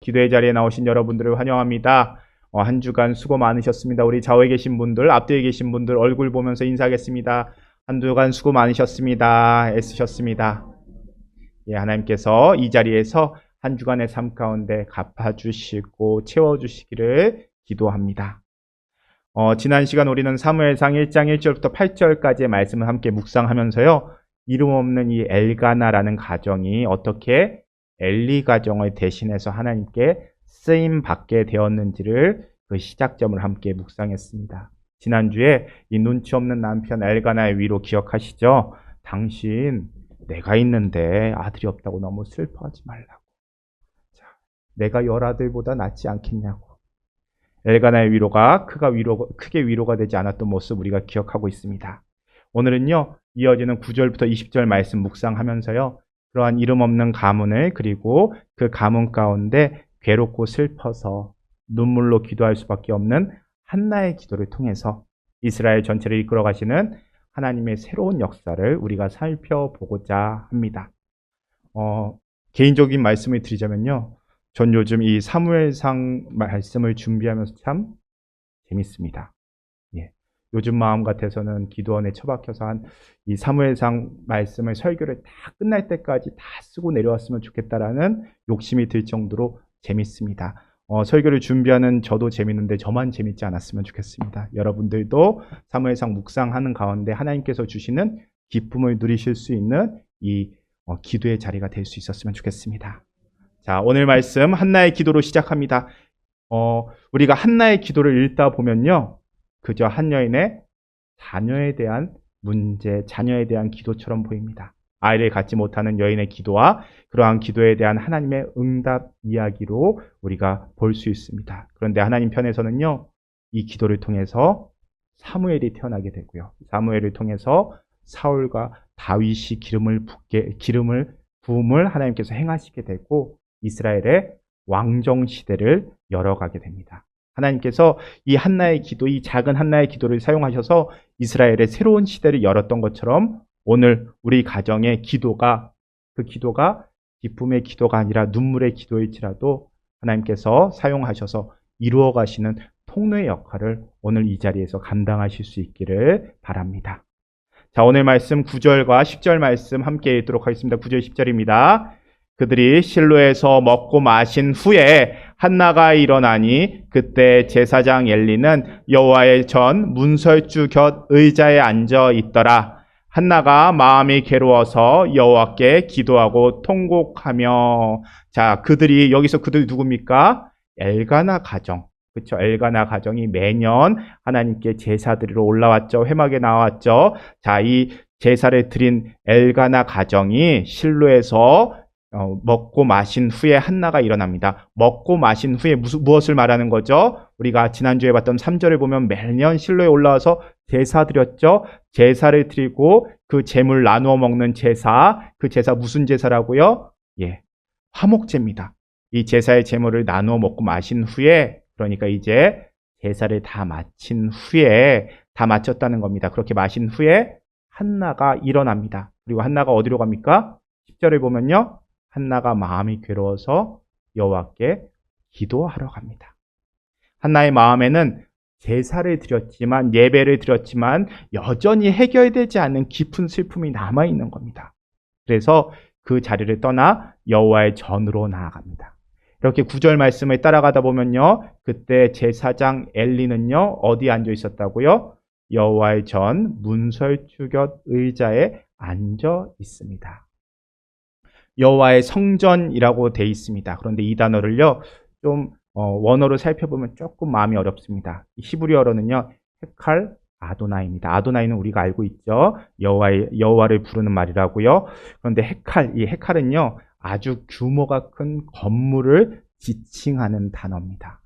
기도의 자리에 나오신 여러분들을 환영합니다. 한 주간 수고 많으셨습니다. 우리 좌우에 계신 분들, 앞뒤에 계신 분들 얼굴 보면서 인사하겠습니다. 한 주간 수고 많으셨습니다. 애쓰셨습니다. 예, 하나님께서 이 자리에서 한 주간의 삶 가운데 갚아주시고 채워주시기를 기도합니다. 지난 시간 우리는 사무엘상 1장 1절부터 8절까지의 말씀을 함께 묵상하면서요. 이름 없는 이 엘가나라는 가정이 어떻게 엘리 가정을 대신해서 하나님께 쓰임 받게 되었는지를 그 시작점을 함께 묵상했습니다. 지난주에 이 눈치 없는 남편 엘가나의 위로 기억하시죠? 당신 내가 있는데 아들이 없다고 너무 슬퍼하지 말라고. 자, 내가 열아들보다 낫지 않겠냐고. 엘가나의 위로가 크게 위로가 되지 않았던 모습 우리가 기억하고 있습니다. 오늘은요, 이어지는 9절부터 20절 말씀 묵상하면서요, 그러한 이름 없는 가문을, 그리고 그 가문 가운데 괴롭고 슬퍼서 눈물로 기도할 수밖에 없는 한나의 기도를 통해서 이스라엘 전체를 이끌어 가시는 하나님의 새로운 역사를 우리가 살펴보고자 합니다. 개인적인 말씀을 드리자면요, 전 요즘 이 사무엘상 말씀을 준비하면서 참 재밌습니다. 예. 요즘 마음 같아서는 기도원에 처박혀서 이 사무엘상 말씀을 설교를 다 끝날 때까지 다 쓰고 내려왔으면 좋겠다라는 욕심이 들 정도로 재밌습니다. 설교를 준비하는 저도 재밌는데 저만 재밌지 않았으면 좋겠습니다. 여러분들도 사무엘상 묵상하는 가운데 하나님께서 주시는 기쁨을 누리실 수 있는 이 기도의 자리가 될 수 있었으면 좋겠습니다. 자, 오늘 말씀 한나의 기도로 시작합니다. 우리가 한나의 기도를 읽다 보면요, 그저 한 여인의 자녀에 대한 문제, 자녀에 대한 기도처럼 보입니다. 아이를 갖지 못하는 여인의 기도와 그러한 기도에 대한 하나님의 응답 이야기로 우리가 볼 수 있습니다. 그런데 하나님 편에서는요, 이 기도를 통해서 사무엘이 태어나게 되고요. 사무엘을 통해서 사울과 다윗이 기름을 부음을 하나님께서 행하시게 되고 이스라엘의 왕정 시대를 열어가게 됩니다. 하나님께서 이 한나의 기도, 이 작은 한나의 기도를 사용하셔서 이스라엘의 새로운 시대를 열었던 것처럼 오늘 우리 가정의 기도가, 그 기도가 기쁨의 기도가 아니라 눈물의 기도일지라도 하나님께서 사용하셔서 이루어 가시는 통로의 역할을 오늘 이 자리에서 감당하실 수 있기를 바랍니다. 자, 오늘 말씀 9절과 10절 말씀 함께 읽도록 하겠습니다. 9절 10절입니다. 그들이 실로에서 먹고 마신 후에 한나가 일어나니 그때 제사장 엘리는 여호와의 전 문설주 곁 의자에 앉아 있더라. 한나가 마음이 괴로워서 여호와께 기도하고 통곡하며. 자, 여기서 그들이 누굽니까? 엘가나 가정. 그렇죠. 엘가나 가정이 매년 하나님께 제사 드리러 올라왔죠. 회막에 나왔죠. 자, 이 제사를 드린 엘가나 가정이 실로에서 먹고 마신 후에 한나가 일어납니다. 먹고 마신 후에 무엇을 말하는 거죠? 우리가 지난주에 봤던 3절을 보면 매년 실로에 올라와서 제사 드렸죠. 제사를 드리고 그 제물 나누어 먹는 제사, 그 제사 무슨 제사라고요? 예, 화목제입니다. 이 제사의 제물을 나누어 먹고 마신 후에, 그러니까 이제 제사를 다 마친 후에, 다 마쳤다는 겁니다. 그렇게 마신 후에 한나가 일어납니다. 그리고 한나가 어디로 갑니까? 10절을 보면요, 한나가 마음이 괴로워서 여호와께 기도하러 갑니다. 한나의 마음에는 제사를 드렸지만, 예배를 드렸지만 여전히 해결되지 않는 깊은 슬픔이 남아있는 겁니다. 그래서 그 자리를 떠나 여호와의 전으로 나아갑니다. 이렇게 9절 말씀을 따라가다 보면요, 그때 제사장 엘리는요, 어디에 앉아 있었다고요? 여호와의 전 문설주 곁 의자에 앉아 있습니다. 여호와의 성전이라고 되어 있습니다. 그런데 이 단어를요, 좀 원어로 살펴보면 조금 마음이 어렵습니다. 히브리어로는요, 헤칼 아도나이입니다. 아도나이는 우리가 알고 있죠. 여호와를 부르는 말이라고요. 그런데 이 헤칼은요, 아주 규모가 큰 건물을 지칭하는 단어입니다.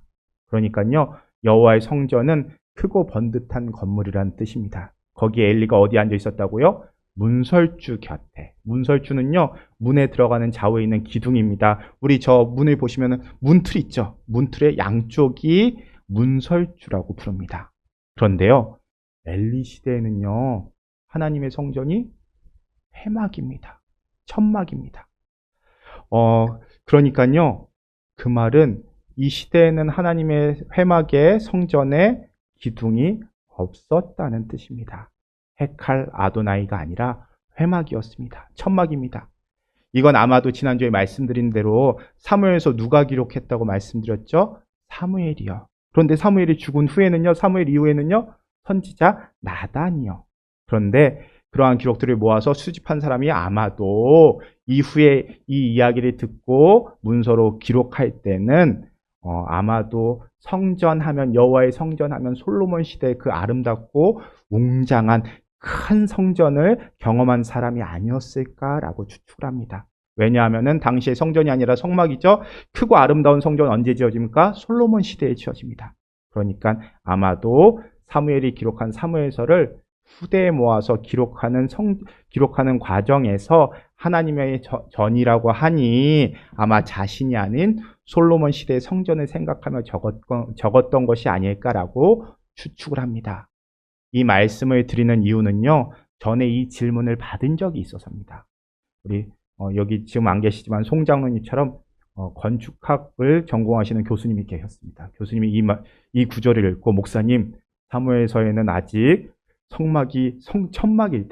그러니까요, 여호와의 성전은 크고 번듯한 건물이라는 뜻입니다. 거기에 엘리가 어디 앉아 있었다고요? 문설주 곁에. 문설주는요, 문에 들어가는 좌우에 있는 기둥입니다. 우리 저 문을 보시면 문틀 있죠? 문틀의 양쪽이 문설주라고 부릅니다. 그런데요, 엘리 시대에는요, 하나님의 성전이 회막입니다. 천막입니다. 그러니까요, 그 그 말은 이 시대에는 하나님의 회막의 성전에 기둥이 없었다는 뜻입니다. 헤칼 아도나이가 아니라 회막이었습니다. 천막입니다. 이건 아마도 지난주에 말씀드린 대로 사무엘에서 누가 기록했다고 말씀드렸죠? 사무엘이요. 그런데 사무엘이 죽은 후에는요, 사무엘 이후에는요, 선지자 나단이요. 그런데 그러한 기록들을 모아서 수집한 사람이 아마도 이후에 이 이야기를 듣고 문서로 기록할 때는 아마도 성전하면, 여호와의 성전하면 솔로몬 시대의 그 아름답고 웅장한 큰 성전을 경험한 사람이 아니었을까라고 추측을 합니다. 왜냐하면 당시의 성전이 아니라 성막이죠. 크고 아름다운 성전 언제 지어집니까? 솔로몬 시대에 지어집니다. 그러니까 아마도 사무엘이 기록한 사무엘서를 후대에 모아서 기록하는 과정에서 하나님의 전이라고 하니 아마 자신이 아닌 솔로몬 시대의 성전을 생각하며 적었던 것이 아닐까라고 추측을 합니다. 이 말씀을 드리는 이유는요, 전에 이 질문을 받은 적이 있어서입니다. 우리 여기 지금 안 계시지만 송장로님처럼 건축학을 전공하시는 교수님이 계셨습니다. 교수님이 이 구절을 읽고, 목사님, 사무엘서에는 아직 성막이 천막일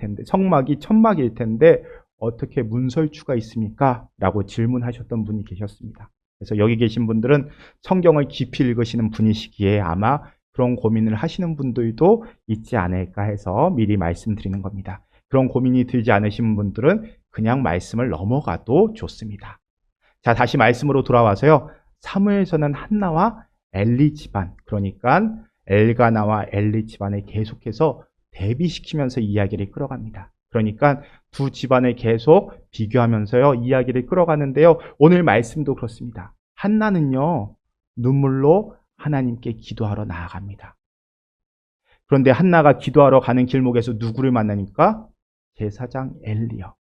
텐데 어떻게 문설주가 있습니까? 라고 질문하셨던 분이 계셨습니다. 그래서 여기 계신 분들은 성경을 깊이 읽으시는 분이시기에 아마 그런 고민을 하시는 분들도 있지 않을까 해서 미리 말씀드리는 겁니다. 그런 고민이 들지 않으신 분들은 그냥 말씀을 넘어가도 좋습니다. 자, 다시 말씀으로 돌아와서요. 사무엘서는 한나와 엘리 집안, 그러니까 엘가나와 엘리 집안을 계속해서 대비시키면서 이야기를 끌어갑니다. 그러니까 두 집안을 계속 비교하면서요, 이야기를 끌어가는데요. 오늘 말씀도 그렇습니다. 한나는요, 눈물로 하나님께 기도하러 나아갑니다. 그런데 한나가 기도하러 가는 길목에서 누구를 만나니까? 제사장 엘리요.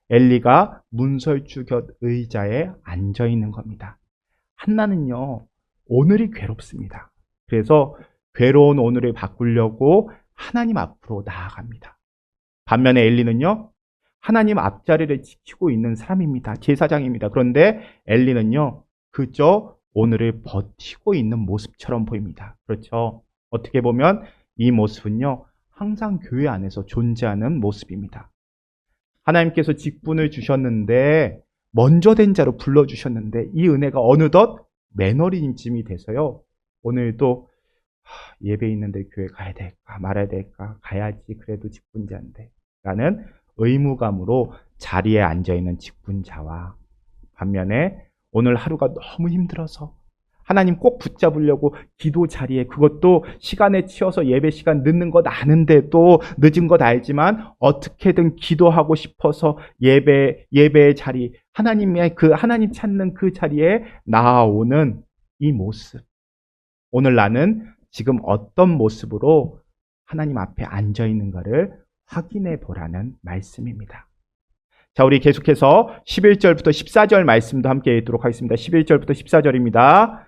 엘리가 문설주 곁 의자에 앉아 있는 겁니다. 한나는요, 오늘이 괴롭습니다. 그래서 괴로운 오늘을 바꾸려고 하나님 앞으로 나아갑니다. 반면에 엘리는요, 하나님 앞자리를 지키고 있는 사람입니다. 제사장입니다. 그런데 엘리는요, 그저 오늘을 버티고 있는 모습처럼 보입니다. 그렇죠? 어떻게 보면 이 모습은요, 항상 교회 안에서 존재하는 모습입니다. 하나님께서 직분을 주셨는데, 먼저 된 자로 불러주셨는데, 이 은혜가 어느덧 매너리즘이 돼서요, 오늘도 예배 있는데 교회 가야 될까 말아야 될까, 가야지 그래도 직분자인데 라는 의무감으로 자리에 앉아있는 직분자와, 반면에 오늘 하루가 너무 힘들어서 하나님 꼭 붙잡으려고 기도 자리에, 그것도 시간에 치여서 예배 시간 늦는 것 아는데도, 늦은 것 알지만 어떻게든 기도하고 싶어서 예배의 자리, 하나님 찾는 그 자리에 나아오는 이 모습. 오늘 나는 지금 어떤 모습으로 하나님 앞에 앉아 있는가를 확인해 보라는 말씀입니다. 자, 우리 계속해서 11절부터 14절 말씀도 함께 읽도록 하겠습니다. 11절부터 14절입니다.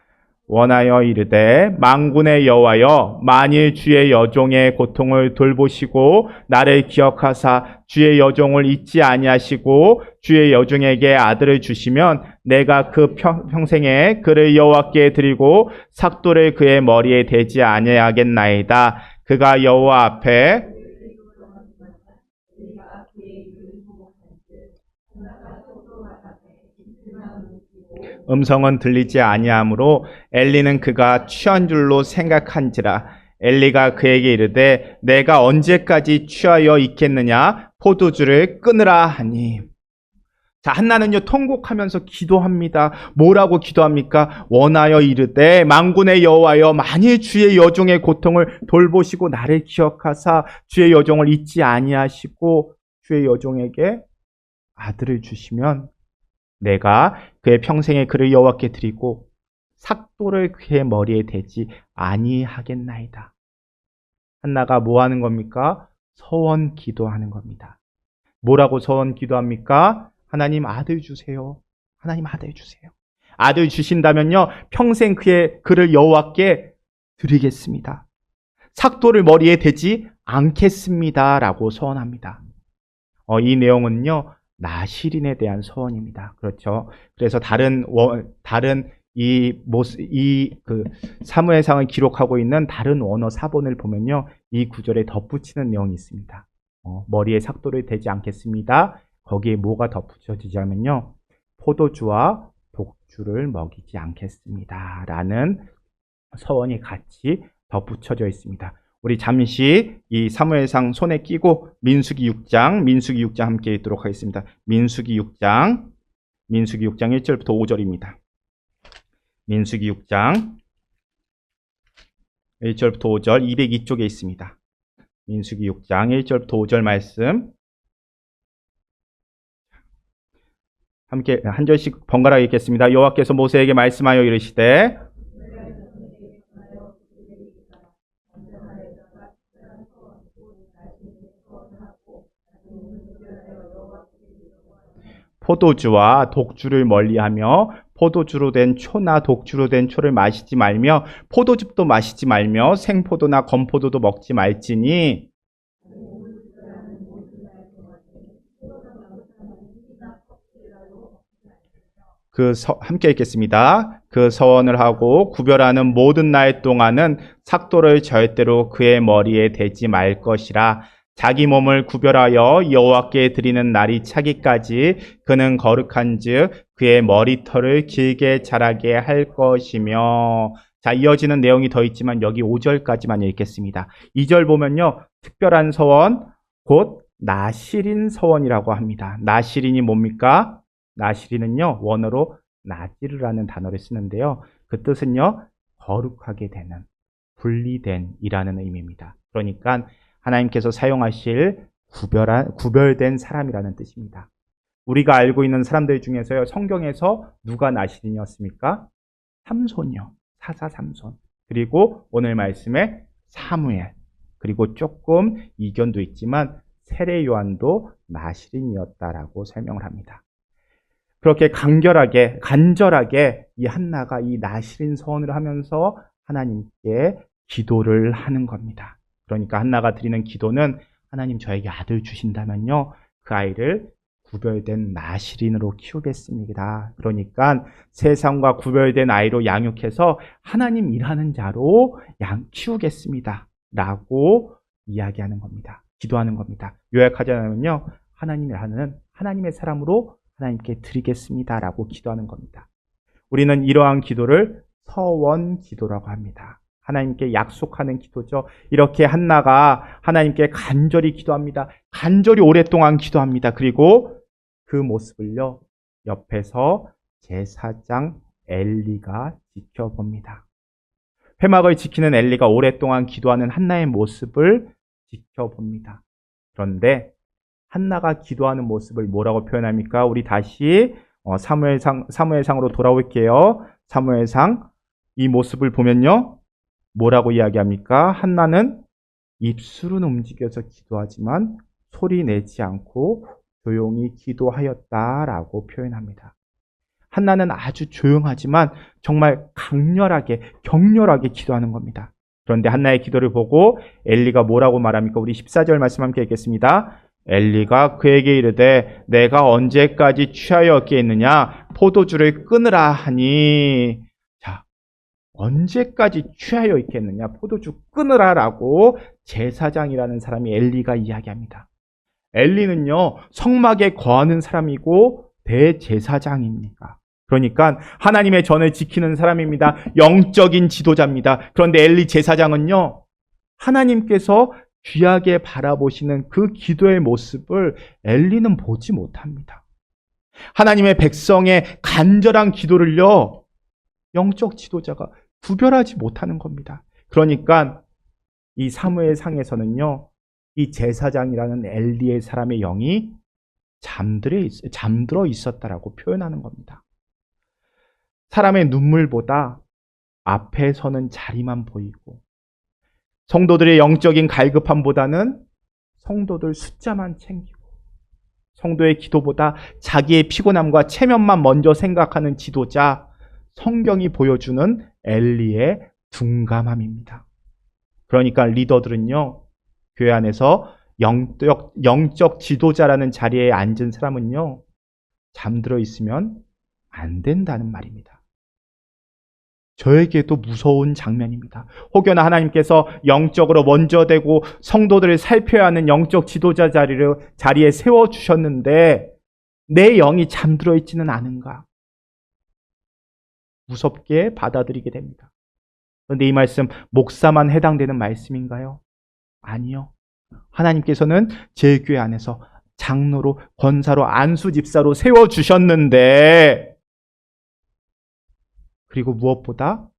원하여 이르되, 만군의 여호와여, 만일 주의 여종의 고통을 돌보시고 나를 기억하사 주의 여종을 잊지 아니하시고 주의 여종에게 아들을 주시면 내가 그 평생에 그를 여호와께 드리고 삭도를 그의 머리에 대지 아니하겠나이다. 그가 여호와 앞에 음성은 들리지 아니하므로 엘리는 그가 취한 줄로 생각한지라. 엘리가 그에게 이르되, 내가 언제까지 취하여 있겠느냐? 포도주를 끊으라 하니. 자, 한나는요, 통곡하면서 기도합니다. 뭐라고 기도합니까? 원하여 이르되, 만군의 여호와여, 만일 주의 여종의 고통을 돌보시고 나를 기억하사 주의 여종을 잊지 아니하시고 주의 여종에게 아들을 주시면 내가 그의 평생에 그를 여호와께 드리고 삭도를 그의 머리에 대지 아니하겠나이다. 한나가 뭐 하는 겁니까? 서원 기도하는 겁니다. 뭐라고 서원 기도합니까? 하나님 아들 주세요. 하나님 아들 주세요. 아들 주신다면요, 평생 그를 여호와께 드리겠습니다. 삭도를 머리에 대지 않겠습니다. 라고 서원합니다. 이 내용은요, 나실인에 대한 서원입니다. 그렇죠. 그래서 다른 사무엘상을 기록하고 있는 다른 원어 사본을 보면요, 이 구절에 덧붙이는 내용이 있습니다. 머리에 삭도를 대지 않겠습니다. 거기에 뭐가 덧붙여지자면요, 포도주와 독주를 먹이지 않겠습니다. 라는 서원이 같이 덧붙여져 있습니다. 우리 잠시 이 사무엘상 손에 끼고 민수기 6장 함께 읽도록 하겠습니다. 민수기 6장 1절부터 5절입니다. 민수기 6장 1절부터 5절 202쪽에 있습니다. 민수기 6장 1절부터 5절 말씀 함께 한 절씩 번갈아 읽겠습니다. 여호와께서 모세에게 말씀하여 이르시되 포도주와 독주를 멀리하며 포도주로 된 초나 독주로 된 초를 마시지 말며 포도즙도 마시지 말며 생포도나 건포도도 먹지 말지니 함께 읽겠습니다. 그 서원을 하고 구별하는 모든 날 동안은 삭도를 절대로 그의 머리에 대지 말 것이라. 자기 몸을 구별하여 여호와께 드리는 날이 차기까지 그는 거룩한즉 그의 머리털을 길게 자라게 할 것이며. 자, 이어지는 내용이 더 있지만 여기 5절까지만 읽겠습니다. 2절 보면요, 특별한 서원, 곧 나실인 서원이라고 합니다. 나실인이 뭡니까? 나실인은요, 원어로 나지르라는 단어를 쓰는데요, 그 뜻은요, 거룩하게 되는, 분리된 이라는 의미입니다. 그러니까 하나님께서 사용하실 구별된 사람이라는 뜻입니다. 우리가 알고 있는 사람들 중에서요, 성경에서 누가 나실인이었습니까? 삼손이요. 사사 삼손. 그리고 오늘 말씀에 사무엘. 그리고 조금 이견도 있지만 세례 요한도 나실인이었다라고 설명을 합니다. 그렇게 간절하게 이 한나가 이 나실인 서원을 하면서 하나님께 기도를 하는 겁니다. 그러니까 한나가 드리는 기도는 하나님 저에게 아들 주신다면요, 그 아이를 구별된 나실인으로 키우겠습니다. 그러니까 세상과 구별된 아이로 양육해서 하나님 일하는 자로 키우겠습니다. 라고 이야기하는 겁니다. 기도하는 겁니다. 요약하자면요, 하나님의 사람으로 하나님께 드리겠습니다. 라고 기도하는 겁니다. 우리는 이러한 기도를 서원 기도라고 합니다. 하나님께 약속하는 기도죠. 이렇게 한나가 하나님께 간절히 기도합니다. 간절히 오랫동안 기도합니다. 그리고 그 모습을요, 옆에서 제사장 엘리가 지켜봅니다. 회막을 지키는 엘리가 오랫동안 기도하는 한나의 모습을 지켜봅니다. 그런데 한나가 기도하는 모습을 뭐라고 표현합니까? 우리 다시 사무엘상으로 돌아올게요. 사무엘상 이 모습을 보면요, 뭐라고 이야기합니까? 한나는 입술은 움직여서 기도하지만 소리 내지 않고 조용히 기도하였다라고 표현합니다. 한나는 아주 조용하지만 정말 격렬하게 기도하는 겁니다. 그런데 한나의 기도를 보고 엘리가 뭐라고 말합니까? 우리 14절 말씀 함께 읽겠습니다. 엘리가 그에게 이르되 내가 언제까지 취하여 있겠느냐? 포도주를 끊으라 하니. 자, 언제까지 취하여 있겠느냐? 포도주 끊으라라고 제사장이라는 사람이 엘리가 이야기합니다. 엘리는요, 성막에 거하는 사람이고 대제사장입니다. 그러니까 하나님의 전을 지키는 사람입니다. 영적인 지도자입니다. 그런데 엘리 제사장은요, 하나님께서 귀하게 바라보시는 그 기도의 모습을 엘리는 보지 못합니다. 하나님의 백성의 간절한 기도를요, 영적 지도자가 구별하지 못하는 겁니다. 그러니까 이 사무엘상에서는요, 이 제사장이라는 엘리의 사람의 영이 잠들어 있었다라고 표현하는 겁니다. 사람의 눈물보다 앞에 서는 자리만 보이고, 성도들의 영적인 갈급함보다는 성도들 숫자만 챙기고, 성도의 기도보다 자기의 피곤함과 체면만 먼저 생각하는 지도자, 성경이 보여주는 엘리의 둔감함입니다. 그러니까 리더들은요, 교회 안에서 영적 지도자라는 자리에 앉은 사람은요, 잠들어 있으면 안 된다는 말입니다. 저에게도 무서운 장면입니다. 혹여나 하나님께서 영적으로 먼저 되고 성도들을 살펴야 하는 영적 지도자 자리에 세워주셨는데 내 영이 잠들어 있지는 않은가? 무섭게 받아들이게 됩니다. 그런데 이 말씀 목사만 해당되는 말씀인가요? 아니요. 하나님께서는 제 교회 안에서 장로로, 권사로, 안수 집사로 세워주셨는데, 그리고 무엇보다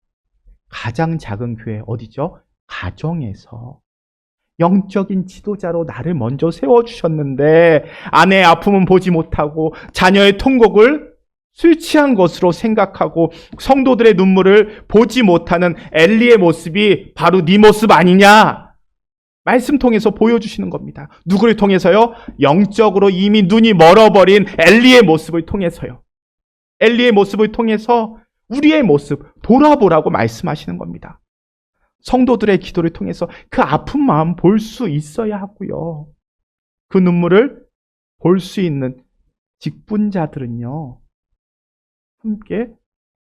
가장 작은 교회 어디죠? 가정에서 영적인 지도자로 나를 먼저 세워주셨는데 아내의 아픔은 보지 못하고 자녀의 통곡을 술 취한 것으로 생각하고 성도들의 눈물을 보지 못하는 엘리의 모습이 바로 네 모습 아니냐? 말씀 통해서 보여주시는 겁니다. 누구를 통해서요? 영적으로 이미 눈이 멀어버린 엘리의 모습을 통해서요. 엘리의 모습을 통해서 우리의 모습 돌아보라고 말씀하시는 겁니다. 성도들의 기도를 통해서 그 아픈 마음 볼 수 있어야 하고요. 그 눈물을 볼 수 있는 직분자들은요, 함께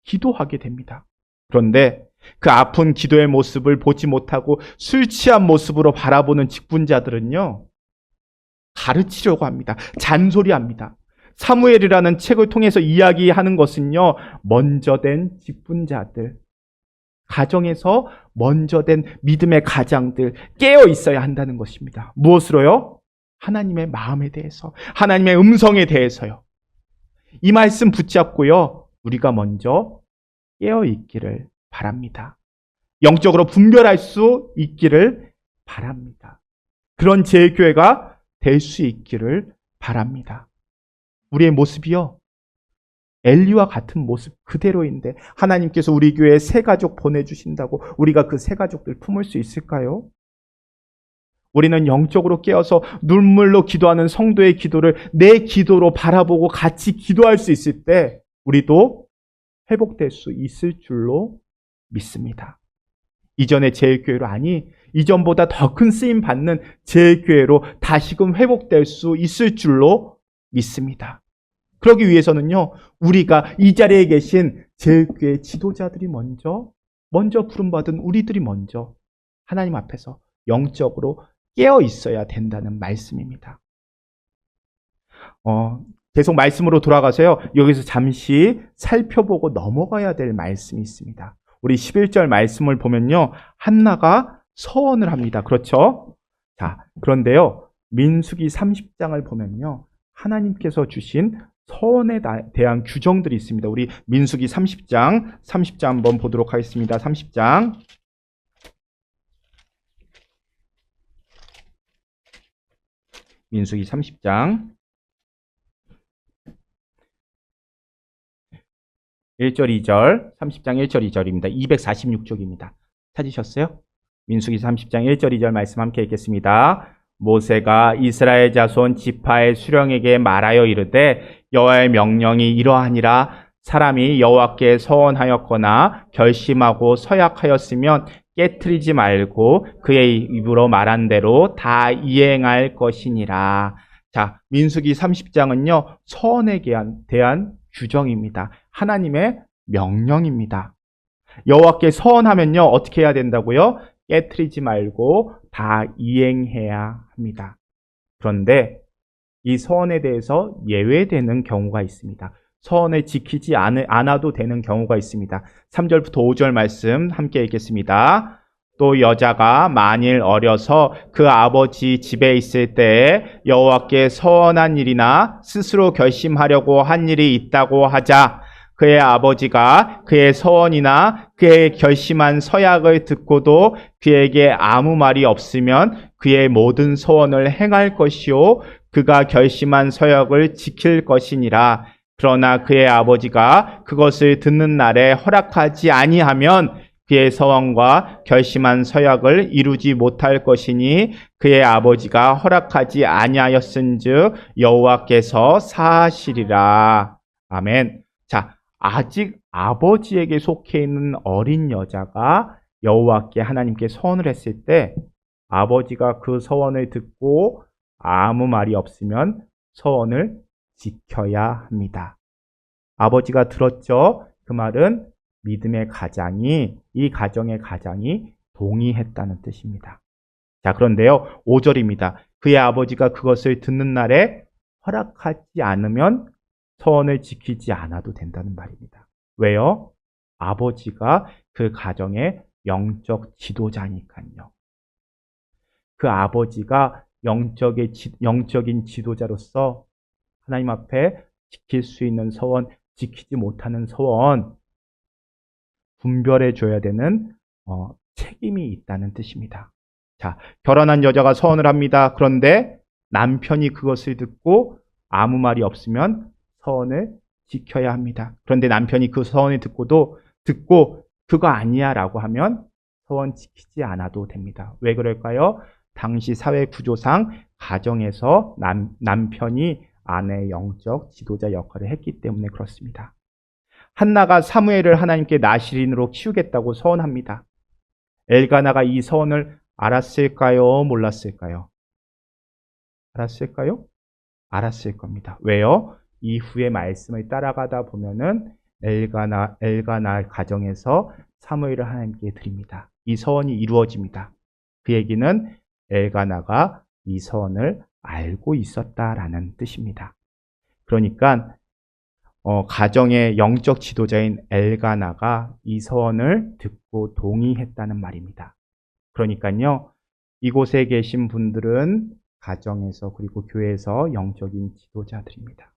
기도하게 됩니다. 그런데 그 아픈 기도의 모습을 보지 못하고 술 취한 모습으로 바라보는 직분자들은요, 가르치려고 합니다. 잔소리합니다. 사무엘이라는 책을 통해서 이야기하는 것은요, 먼저 된 직분자들, 가정에서 먼저 된 믿음의 가장들 깨어 있어야 한다는 것입니다. 무엇으로요? 하나님의 마음에 대해서, 하나님의 음성에 대해서요. 이 말씀 붙잡고요, 우리가 먼저 깨어 있기를 바랍니다. 영적으로 분별할 수 있기를 바랍니다. 그런 제교회가 될 수 있기를 바랍니다. 우리의 모습이요, 엘리와 같은 모습 그대로인데 하나님께서 우리 교회에 새 가족 보내주신다고 우리가 그 새 가족들 품을 수 있을까요? 우리는 영적으로 깨어서 눈물로 기도하는 성도의 기도를 내 기도로 바라보고 같이 기도할 수 있을 때 우리도 회복될 수 있을 줄로 믿습니다. 이전의 제일교회로, 아니 이전보다 더 큰 쓰임 받는 제일교회로 다시금 회복될 수 있을 줄로 믿습니다. 그러기 위해서는요, 우리가 이 자리에 계신 제일교회 지도자들이 먼저 부름받은 우리들이 먼저 하나님 앞에서 영적으로 깨어 있어야 된다는 말씀입니다. 계속 말씀으로 돌아가서요, 여기서 잠시 살펴보고 넘어가야 될 말씀이 있습니다. 우리 11절 말씀을 보면요, 한나가 서원을 합니다. 그렇죠? 자, 그런데요, 민수기 30장을 보면요, 하나님께서 주신 서원에 대한 규정들이 있습니다. 우리 민수기 30장 한번 보도록 하겠습니다. 30장. 민수기 30장 1절 2절, 30장 1절 2절입니다. 246쪽입니다. 찾으셨어요? 민수기 30장 1절 2절 말씀 함께 읽겠습니다. 모세가 이스라엘 자손 지파의 수령에게 말하여 이르되 여호와의 명령이 이러하니라. 사람이 여호와께 서원하였거나 결심하고 서약하였으면 깨트리지 말고 그의 입으로 말한 대로 다 이행할 것이니라. 자, 민수기 30장은요, 서원에 대한 규정입니다. 하나님의 명령입니다. 여호와께 서원하면요, 어떻게 해야 된다고요? 깨트리지 말고 다 이행해야 합니다. 그런데 이 서원에 대해서 예외되는 경우가 있습니다. 서원을 지키지 않아도 되는 경우가 있습니다. 3절부터 5절 말씀 함께 읽겠습니다. 또 여자가 만일 어려서 그 아버지 집에 있을 때에 여호와께 서원한 일이나 스스로 결심하려고 한 일이 있다고 하자 그의 아버지가 그의 서원이나 그의 결심한 서약을 듣고도 그에게 아무 말이 없으면 그의 모든 서원을 행할 것이요 그가 결심한 서약을 지킬 것이니라. 그러나 그의 아버지가 그것을 듣는 날에 허락하지 아니하면 그의 서원과 결심한 서약을 이루지 못할 것이니 그의 아버지가 허락하지 아니하였은즉 여호와께서 사하시리라. 아멘. 자, 아직 아버지에게 속해 있는 어린 여자가 여호와께 하나님께 서원을 했을 때 아버지가 그 서원을 듣고 아무 말이 없으면 서원을 지켜야 합니다. 아버지가 들었죠? 그 말은 믿음의 가장이, 이 가정의 가장이 동의했다는 뜻입니다. 자, 그런데요, 5절입니다. 그의 아버지가 그것을 듣는 날에 허락하지 않으면 서원을 지키지 않아도 된다는 말입니다. 왜요? 아버지가 그 가정의 영적 지도자니까요. 그 아버지가 영적인 지도자로서 하나님 앞에 지킬 수 있는 서원, 지키지 못하는 서원, 분별해 줘야 되는 책임이 있다는 뜻입니다. 자, 결혼한 여자가 서원을 합니다. 그런데 남편이 그것을 듣고 아무 말이 없으면 서원을 지켜야 합니다. 그런데 남편이 그 서원을 듣고 그거 아니야 라고 하면 서원 지키지 않아도 됩니다. 왜 그럴까요? 당시 사회 구조상 가정에서 남편이 아내의 영적 지도자 역할을 했기 때문에 그렇습니다. 한나가 사무엘을 하나님께 나실인으로 키우겠다고 서원합니다. 엘가나가 이 서원을 알았을까요? 몰랐을까요? 알았을까요? 알았을 겁니다. 왜요? 이후의 말씀을 따라가다 보면은 엘가나 가정에서 사무엘을 하나님께 드립니다. 이 서원이 이루어집니다. 그 얘기는 엘가나가 이 서원을 알고 있었다라는 뜻입니다. 그러니까 가정의 영적 지도자인 엘가나가 이 서원을 듣고 동의했다는 말입니다. 그러니까요, 이곳에 계신 분들은 가정에서 그리고 교회에서 영적인 지도자들입니다.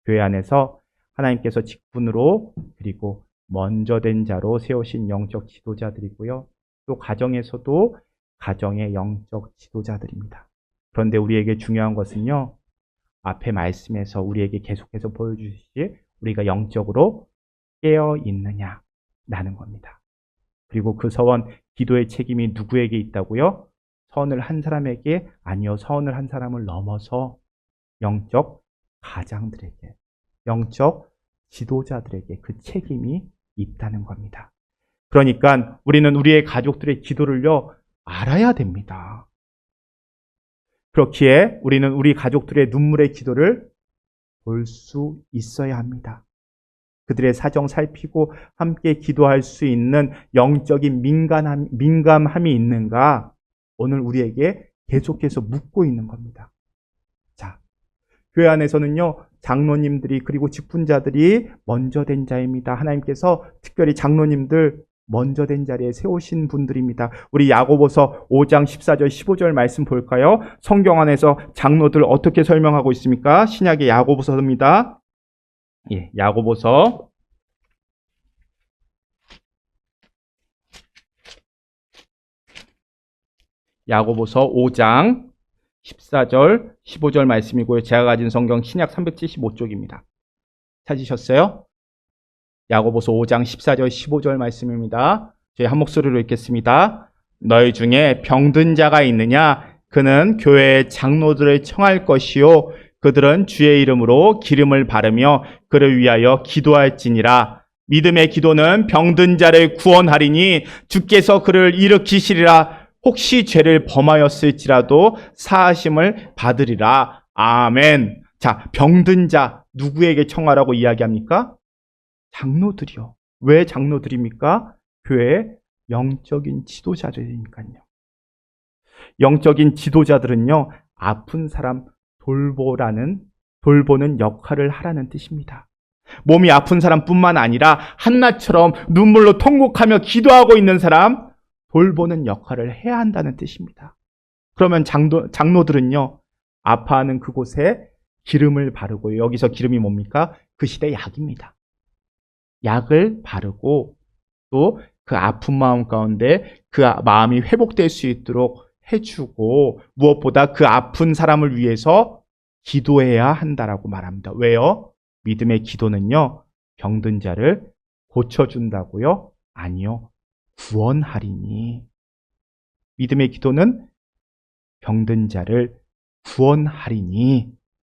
교회 안에서 하나님께서 직분으로 그리고 먼저 된 자로 세우신 영적 지도자들이고요. 또 가정에서도 가정의 영적 지도자들입니다. 그런데 우리에게 중요한 것은요, 앞에 말씀에서 우리에게 계속해서 보여주시지 우리가 영적으로 깨어 있느냐라는 겁니다. 그리고 그 서원, 기도의 책임이 누구에게 있다고요? 서원을 한 사람에게 아니요, 서원을 한 사람을 넘어서 영적 가장들에게, 영적 지도자들에게 그 책임이 있다는 겁니다. 그러니까 우리는 우리의 가족들의 기도를요, 알아야 됩니다. 그렇기에 우리는 우리 가족들의 눈물의 기도를 볼 수 있어야 합니다. 그들의 사정 살피고 함께 기도할 수 있는 영적인 민감함이 있는가? 오늘 우리에게 계속해서 묻고 있는 겁니다. 자, 교회 안에서는요, 장로님들이 그리고 직분자들이 먼저 된 자입니다. 하나님께서 특별히 장로님들 먼저 된 자리에 세우신 분들입니다. 우리 야고보서 5장 14절 15절 말씀 볼까요? 성경 안에서 장로들 어떻게 설명하고 있습니까? 신약의 야고보서입니다. 예, 야고보서 5장 14절 15절 말씀이고요. 제가 가진 성경 신약 375쪽입니다. 찾으셨어요? 야고보서 5장 14절 15절 말씀입니다. 저희 한 목소리로 읽겠습니다. 너희 중에 병든 자가 있느냐? 그는 교회의 장로들을 청할 것이요 그들은 주의 이름으로 기름을 바르며 그를 위하여 기도할지니라. 믿음의 기도는 병든 자를 구원하리니 주께서 그를 일으키시리라. 혹시 죄를 범하였을지라도 사하심을 받으리라. 아멘. 자, 병든 자 누구에게 청하라고 이야기합니까? 장로들이요. 왜 장로들입니까? 교회의 영적인 지도자들이니까요. 영적인 지도자들은요, 아픈 사람 돌보는 역할을 하라는 뜻입니다. 몸이 아픈 사람뿐만 아니라 한나처럼 눈물로 통곡하며 기도하고 있는 사람 돌보는 역할을 해야 한다는 뜻입니다. 그러면 장로들은요, 아파하는 그곳에 기름을 바르고, 여기서 기름이 뭡니까? 그 시대 약입니다. 약을 바르고 또 그 아픈 마음 가운데 그 마음이 회복될 수 있도록 해주고, 무엇보다 그 아픈 사람을 위해서 기도해야 한다라고 말합니다. 왜요? 믿음의 기도는요, 병든 자를 고쳐준다고요? 아니요, 구원하리니. 믿음의 기도는 병든 자를 구원하리니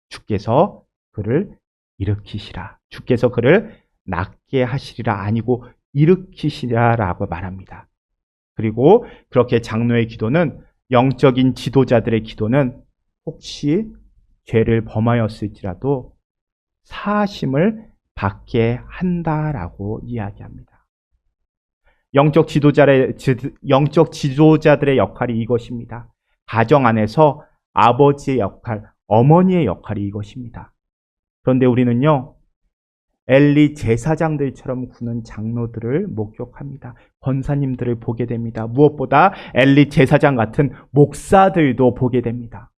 주께서 그를 일으키시라. 주께서 그를 낫게 하시리라 아니고 일으키시라라고 말합니다. 그리고 그렇게 장로의 기도는, 영적인 지도자들의 기도는 혹시 죄를 범하였을지라도 사하심을 받게 한다라고 이야기합니다. 영적 지도자들의 역할이 이것입니다. 가정 안에서 아버지의 역할, 어머니의 역할이 이것입니다. 그런데 우리는요, 엘리 제사장들처럼 구는 장로들을 목격합니다. 권사님들을 보게 됩니다. 무엇보다 엘리 제사장 같은 목사들도 보게 됩니다.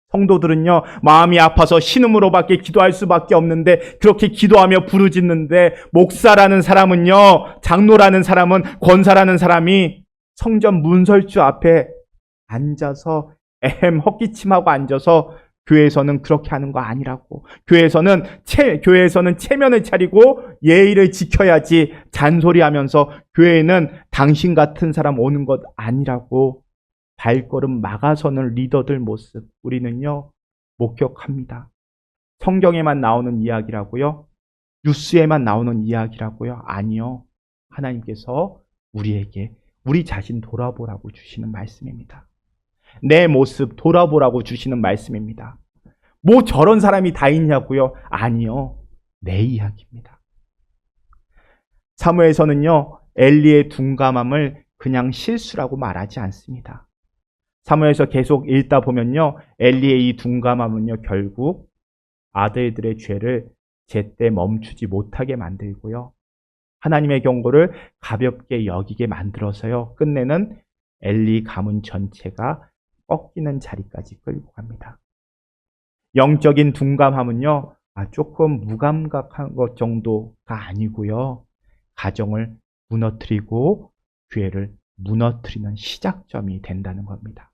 성도들은요, 마음이 아파서 신음으로밖에 기도할 수밖에 없는데 그렇게 기도하며 부르짖는데, 목사라는 사람은요, 장로라는 사람은, 권사라는 사람이 성전 문설주 앞에 앉아서 헛기침하고 앉아서 교회에서는 그렇게 하는 거 아니라고, 교회에서는 체면을 차리고 예의를 지켜야지 잔소리하면서 교회에는 당신 같은 사람 오는 것 아니라고 발걸음 막아서는 리더들 모습, 우리는요 목격합니다. 성경에만 나오는 이야기라고요? 뉴스에만 나오는 이야기라고요? 아니요. 하나님께서 우리에게 우리 자신 돌아보라고 주시는 말씀입니다. 내 모습 돌아보라고 주시는 말씀입니다. 뭐 저런 사람이 다 있냐고요? 아니요. 내 이야기입니다. 사무엘서는요, 엘리의 둔감함을 그냥 실수라고 말하지 않습니다. 사무엘서 계속 읽다 보면요, 엘리의 이 둔감함은요, 결국 아들들의 죄를 제때 멈추지 못하게 만들고요, 하나님의 경고를 가볍게 여기게 만들어서요, 끝내는 엘리 가문 전체가 꺾이는 자리까지 끌고 갑니다. 영적인 둔감함은요, 조금 무감각한 것 정도가 아니고요, 가정을 무너뜨리고 교회를 무너뜨리는 시작점이 된다는 겁니다.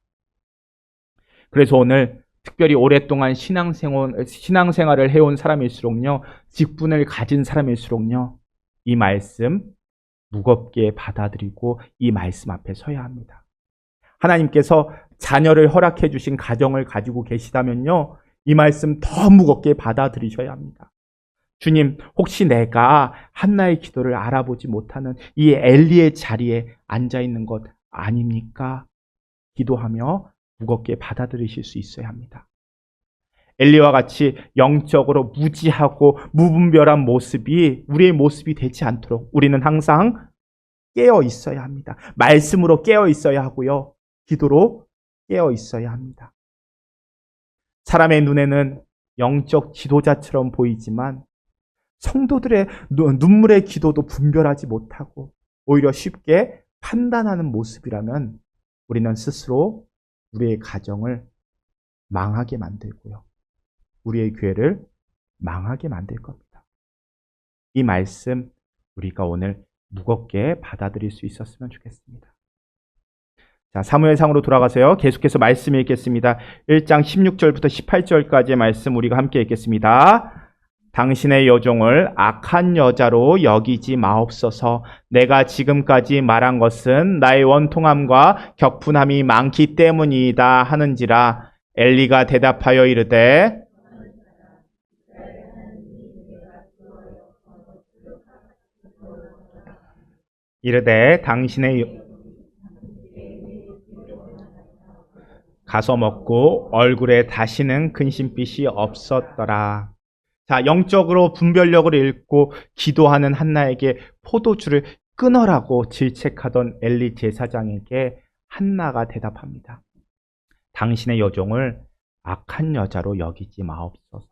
그래서 오늘 특별히 오랫동안 신앙생활을 해온 사람일수록요, 직분을 가진 사람일수록요, 이 말씀 무겁게 받아들이고 이 말씀 앞에 서야 합니다. 하나님께서 자녀를 허락해 주신 가정을 가지고 계시다면요, 이 말씀 더 무겁게 받아들이셔야 합니다. 주님, 혹시 내가 한나의 기도를 알아보지 못하는 이 엘리의 자리에 앉아 있는 것 아닙니까? 기도하며 무겁게 받아들이실 수 있어야 합니다. 엘리와 같이 영적으로 무지하고 무분별한 모습이 우리의 모습이 되지 않도록 우리는 항상 깨어 있어야 합니다. 말씀으로 깨어 있어야 하고요, 기도로 깨어 있어야 합니다. 사람의 눈에는 영적 지도자처럼 보이지만 성도들의 눈물의 기도도 분별하지 못하고 오히려 쉽게 판단하는 모습이라면 우리는 스스로 우리의 가정을 망하게 만들고요, 우리의 교회를 망하게 만들 겁니다. 이 말씀 우리가 오늘 무겁게 받아들일 수 있었으면 좋겠습니다. 자, 사무엘상으로 돌아가세요. 계속해서 말씀 읽겠습니다. 1장 16절부터 18절까지의 말씀 우리가 함께 읽겠습니다. 당신의 여종을 악한 여자로 여기지 마옵소서. 내가 지금까지 말한 것은 나의 원통함과 격분함이 많기 때문이다 하는지라. 엘리가 대답하여 이르되 당신의 가서 먹고 얼굴에 다시는 근심빛이 없었더라. 자, 영적으로 분별력을 잃고 기도하는 한나에게 포도주를 끊어라고 질책하던 엘리 제사장에게 한나가 대답합니다. 당신의 여종을 악한 여자로 여기지 마옵소서.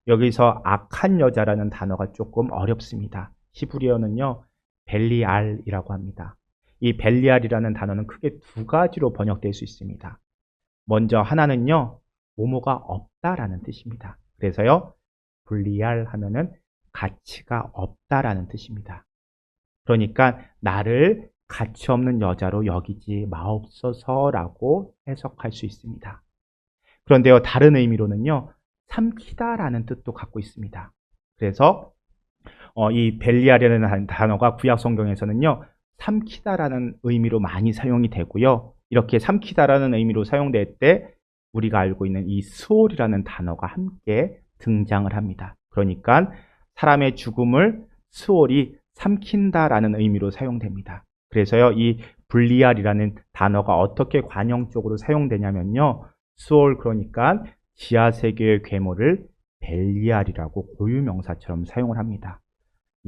여기서 악한 여자라는 단어가 조금 어렵습니다. 히브리어는요, 벨리알이라고 합니다. 이 벨리알이라는 단어는 크게 두 가지로 번역될 수 있습니다. 먼저 하나는요, 모모가 없다라는 뜻입니다. 그래서요, 불리알 하면은 가치가 없다라는 뜻입니다. 그러니까 나를 가치 없는 여자로 여기지 마옵소서라고 해석할 수 있습니다. 그런데요, 다른 의미로는요, 삼키다라는 뜻도 갖고 있습니다. 그래서 이 벨리알이라는 단어가 구약 성경에서는요, 삼키다라는 의미로 많이 사용이 되고요, 이렇게 삼키다라는 의미로 사용될 때 우리가 알고 있는 이 스올이라는 단어가 함께 등장을 합니다. 그러니까 사람의 죽음을 스올이 삼킨다라는 의미로 사용됩니다. 그래서요, 이 불리알이라는 단어가 어떻게 관용적으로 사용되냐면요, 수올 그러니까 지하세계의 괴물을 벨리알이라고 고유명사처럼 사용을 합니다.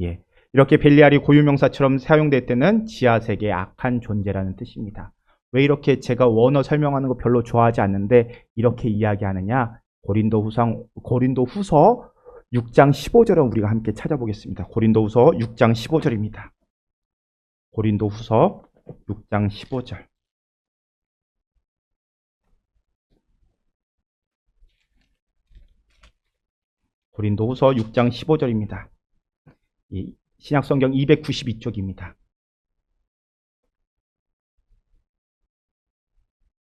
예. 이렇게 벨리알이 고유명사처럼 사용될 때는 지하세계의 악한 존재라는 뜻입니다. 왜 이렇게 제가 원어 설명하는 거 별로 좋아하지 않는데 이렇게 이야기하느냐? 고린도후서 6장 15절을 우리가 함께 찾아보겠습니다. 고린도후서 6장 15절입니다. 고린도후서 6장 15절. 고린도후서 6장 15절입니다. 이 신약성경 292쪽입니다.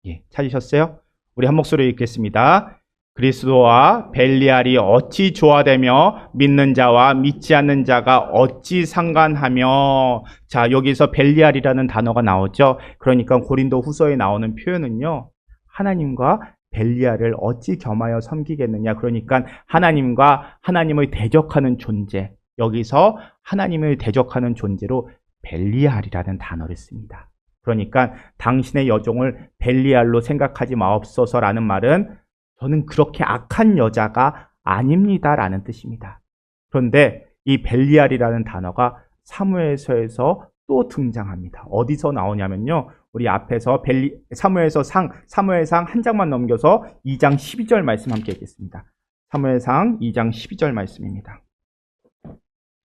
예, 찾으셨어요? 우리 한 목소리로 읽겠습니다. 그리스도와 벨리알이 어찌 조화되며 믿는 자와 믿지 않는 자가 어찌 상관하며. 자, 여기서 벨리알이라는 단어가 나오죠. 그러니까 고린도 후서에 나오는 표현은요, 하나님과 벨리알을 어찌 겸하여 섬기겠느냐. 그러니까 하나님과 하나님을 대적하는 존재, 여기서 하나님을 대적하는 존재로 벨리알이라는 단어를 씁니다. 그러니까 당신의 여종을 벨리알로 생각하지 마옵소서라는 말은 저는 그렇게 악한 여자가 아닙니다라는 뜻입니다. 그런데 이 벨리알이라는 단어가 사무엘서에서 또 등장합니다. 어디서 나오냐면요, 우리 앞에서 사무엘상 한 장만 넘겨서 2장 12절 말씀 함께 읽겠습니다. 사무엘상 2장 12절 말씀입니다.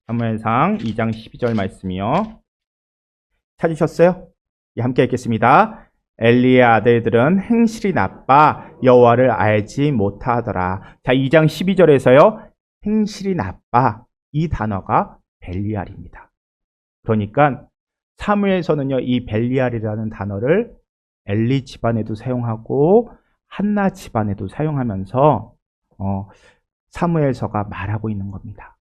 사무엘상 2장 12절 말씀이요. 찾으셨어요? 예, 함께 읽겠습니다. 엘리의 아들들은 행실이 나빠 여호와를 알지 못하더라. 자, 2장 12절에서요. 행실이 나빠, 이 단어가 벨리알입니다. 그러니까 사무엘서는요, 이 벨리알이라는 단어를 엘리 집안에도 사용하고 한나 집안에도 사용하면서 사무엘서가 말하고 있는 겁니다.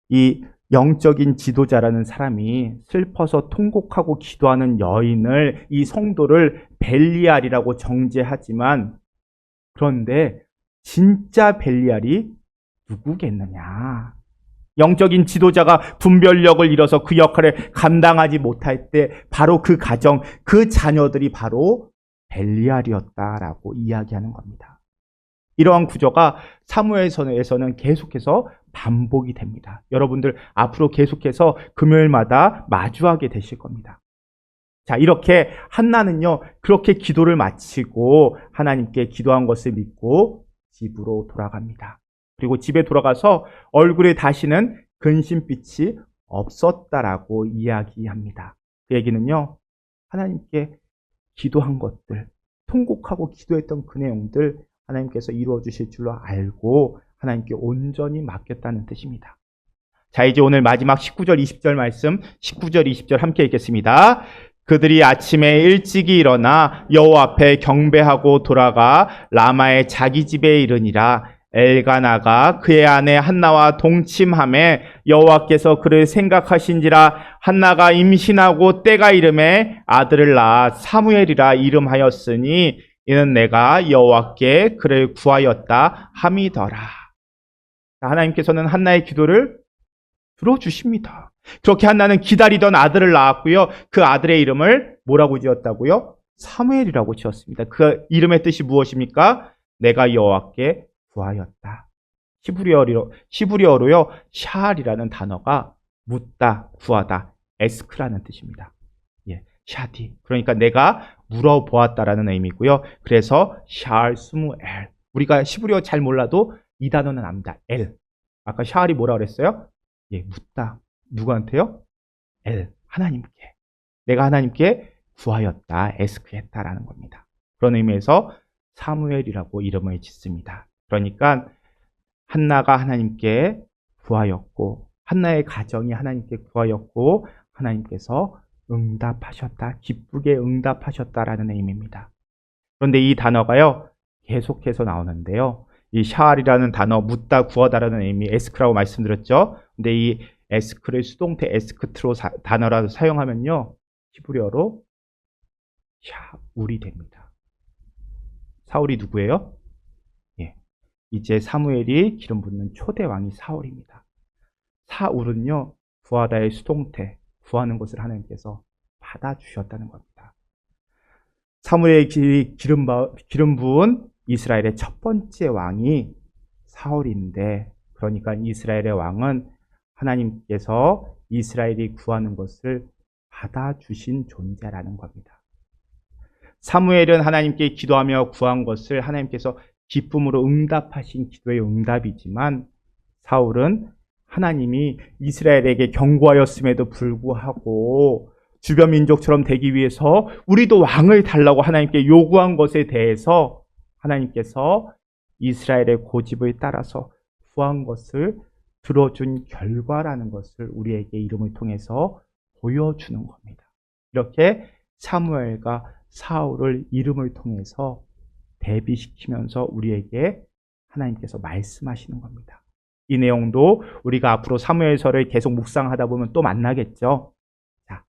이 영적인 지도자라는 사람이 슬퍼서 통곡하고 기도하는 여인을, 이 성도를 벨리알이라고 정죄하지만, 그런데 진짜 벨리알이 누구겠느냐? 영적인 지도자가 분별력을 잃어서 그 역할을 감당하지 못할 때 바로 그 가정, 그 자녀들이 바로 벨리알이었다라고 이야기하는 겁니다. 이러한 구조가 사무엘서에서는 계속해서 반복이 됩니다. 여러분들 앞으로 계속해서 금요일마다 마주하게 되실 겁니다. 자, 이렇게 한나는요, 그렇게 기도를 마치고 하나님께 기도한 것을 믿고 집으로 돌아갑니다. 그리고 집에 돌아가서 얼굴에 다시는 근심빛이 없었다라고 이야기합니다. 그 얘기는요, 하나님께 기도한 것들, 통곡하고 기도했던 그 내용들 하나님께서 이루어 주실 줄로 알고 하나님께 온전히 맡겼다는 뜻입니다. 자, 이제 오늘 마지막 19절 20절 말씀, 19절 20절 함께 읽겠습니다. 그들이 아침에 일찍이 일어나 여호와 앞에 경배하고 돌아가 라마의 자기 집에 이르니라. 엘가나가 그의 아내 한나와 동침하매 여호와께서 그를 생각하신지라. 한나가 임신하고 때가 이름에 아들을 낳아 사무엘이라 이름하였으니 이는 내가 여호와께 그를 구하였다 함이더라. 하나님께서는 한나의 기도를 들어주십니다. 그렇게 한나는 기다리던 아들을 낳았고요. 그 아들의 이름을 뭐라고 지었다고요? 사무엘이라고 지었습니다. 그 이름의 뜻이 무엇입니까? 내가 여호와께 구하였다. 히브리어로요, 샤알이라는 단어가 묻다, 구하다, 에스크라는 뜻입니다. 예, 샤디. 그러니까 내가 물어보았다라는 의미고요. 그래서 샤알 스무엘. 우리가 히브리어 잘 몰라도 이 단어는 압니다. 엘. 아까 샤알이 뭐라 그랬어요? 예, 묻다. 누구한테요? 엘. 하나님께. 내가 하나님께 구하였다, 에스크했다라는 겁니다. 그런 의미에서 사무엘이라고 이름을 짓습니다. 그러니까 한나가 하나님께 구하였고, 한나의 가정이 하나님께 구하였고, 하나님께서 응답하셨다, 기쁘게 응답하셨다라는 의미입니다. 그런데 이 단어가요, 계속해서 나오는데요. 이 샤알이라는 단어, 묻다, 구하다라는 의미, 에스크라고 말씀드렸죠. 근데 이 에스크를 수동태 에스크트로 단어라도 사용하면요, 히브리어로 샤울이 됩니다. 사울이 누구예요? 예, 이제 사무엘이 기름 붓는 초대 왕이 사울입니다. 사울은요, 구하다의 수동태, 구하는 것을 하나님께서 받아주셨다는 겁니다. 사무엘의 기름 부은 이스라엘의 첫 번째 왕이 사울인데, 그러니까 이스라엘의 왕은 하나님께서 이스라엘이 구하는 것을 받아주신 존재라는 겁니다. 사무엘은 하나님께 기도하며 구한 것을 하나님께서 기쁨으로 응답하신 기도의 응답이지만, 사울은 하나님이 이스라엘에게 경고하였음에도 불구하고 주변 민족처럼 되기 위해서 우리도 왕을 달라고 하나님께 요구한 것에 대해서 하나님께서 이스라엘의 고집을 따라서 구한 것을 들어준 결과라는 것을 우리에게 이름을 통해서 보여주는 겁니다. 이렇게 사무엘과 사울을 이름을 통해서 대비시키면서 우리에게 하나님께서 말씀하시는 겁니다. 이 내용도 우리가 앞으로 사무엘서를 계속 묵상하다 보면 또 만나겠죠. 자,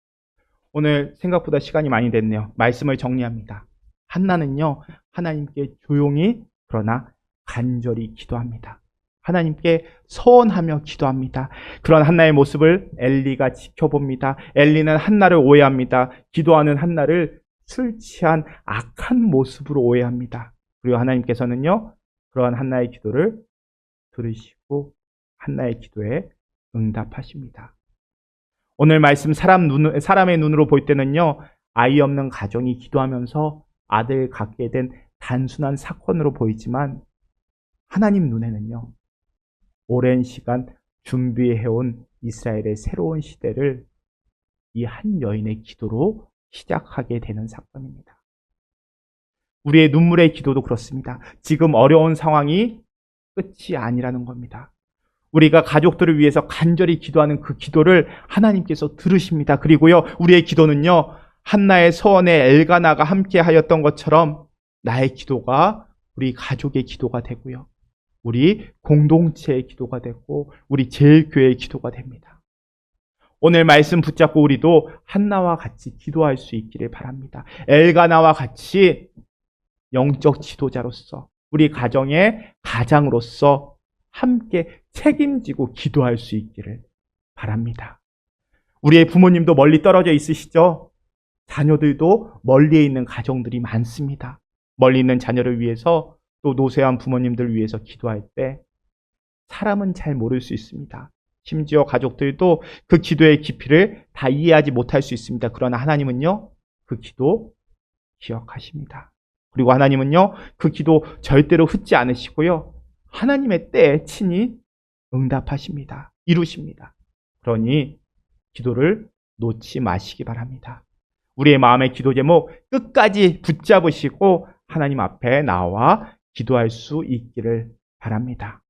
오늘 생각보다 시간이 많이 됐네요. 말씀을 정리합니다. 한나는요, 하나님께 조용히 그러나 간절히 기도합니다. 하나님께 서원하며 기도합니다. 그런 한나의 모습을 엘리가 지켜봅니다. 엘리는 한나를 오해합니다. 기도하는 한나를 술 취한 악한 모습으로 오해합니다. 그리고 하나님께서는요, 그러한 한나의 기도를 들으시고 한나의 기도에 응답하십니다. 오늘 말씀 사람의 눈으로 볼 때는요, 아이 없는 가정이 기도하면서 아들 갖게 된 단순한 사건으로 보이지만, 하나님 눈에는요, 오랜 시간 준비해온 이스라엘의 새로운 시대를 이 한 여인의 기도로 시작하게 되는 사건입니다. 우리의 눈물의 기도도 그렇습니다. 지금 어려운 상황이 끝이 아니라는 겁니다. 우리가 가족들을 위해서 간절히 기도하는 그 기도를 하나님께서 들으십니다. 그리고요, 우리의 기도는요, 한나의 서원에 엘가나가 함께 하였던 것처럼 나의 기도가 우리 가족의 기도가 되고요, 우리 공동체의 기도가 되고 우리 제일교회의 기도가 됩니다. 오늘 말씀 붙잡고 우리도 한나와 같이 기도할 수 있기를 바랍니다. 엘가나와 같이 영적 지도자로서 우리 가정의 가장으로서 함께 책임지고 기도할 수 있기를 바랍니다. 우리의 부모님도 멀리 떨어져 있으시죠? 자녀들도 멀리에 있는 가정들이 많습니다. 멀리 있는 자녀를 위해서, 또 노쇠한 부모님들을 위해서 기도할 때 사람은 잘 모를 수 있습니다. 심지어 가족들도 그 기도의 깊이를 다 이해하지 못할 수 있습니다. 그러나 하나님은요, 그 기도 기억하십니다. 그리고 하나님은요, 그 기도 절대로 흩지 않으시고요, 하나님의 때에 친히 응답하십니다. 이루십니다. 그러니 기도를 놓지 마시기 바랍니다. 우리의 마음의 기도 제목 끝까지 붙잡으시고 하나님 앞에 나와 기도할 수 있기를 바랍니다.